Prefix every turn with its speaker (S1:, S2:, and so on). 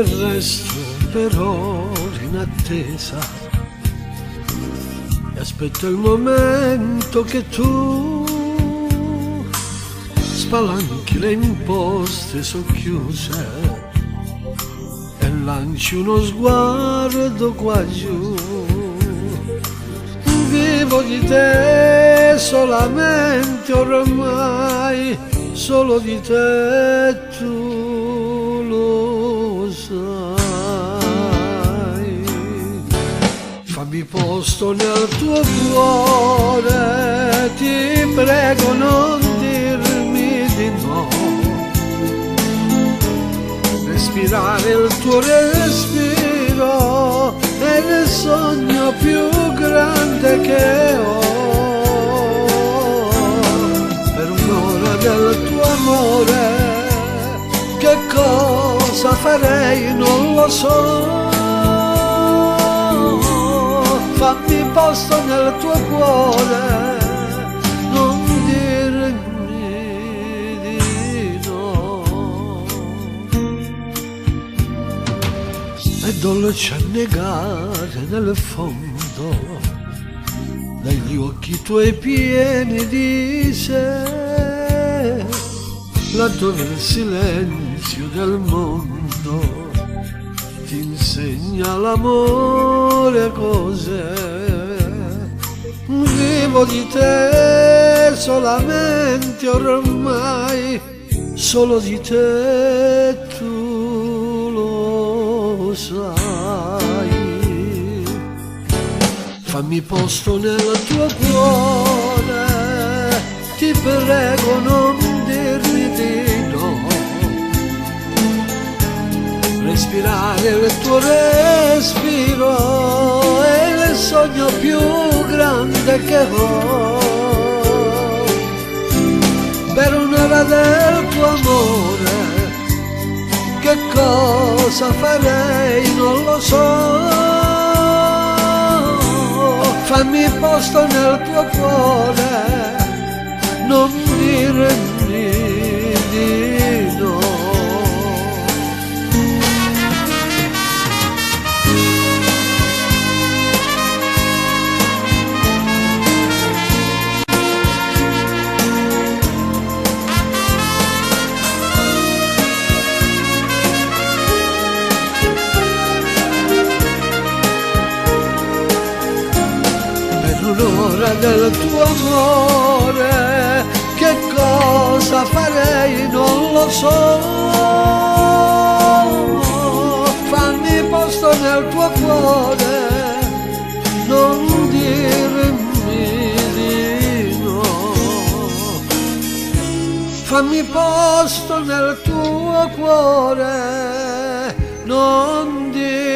S1: e resto per ore in attesa e aspetto il momento che tu spalanchi le imposte socchiuse e lanci uno sguardo qua giù. Vivo di te solamente ormai, solo di te tu lo sai. Fammi posto nel tuo cuore, ti prego non dirmi di no. Respirare il tuo respiro è il sogno più grande che ho. Per un'ora del tuo amore, che cosa farei non lo so. Fammi posto nel tuo cuore, non dirmi di no. È dolce annegare nel fondo dagli occhi tuoi pieni di sé, laddove il silenzio del mondo ti insegna l'amore cos'è. Vivo di te solamente ormai, solo di te tu lo sai. Fammi posto nel tuo cuore, ti prego non dirmi di no. Respirare il tuo respiro è il sogno più grande che ho. Per un'ora del tuo amore, che cosa farei non lo so. Fammi posto nel tuo cuore, non dirmi di no. L'ora del tuo amore, che cosa farei non lo so. Fammi posto nel tuo cuore, non dirmi di no. Fammi posto nel tuo cuore, non dirmi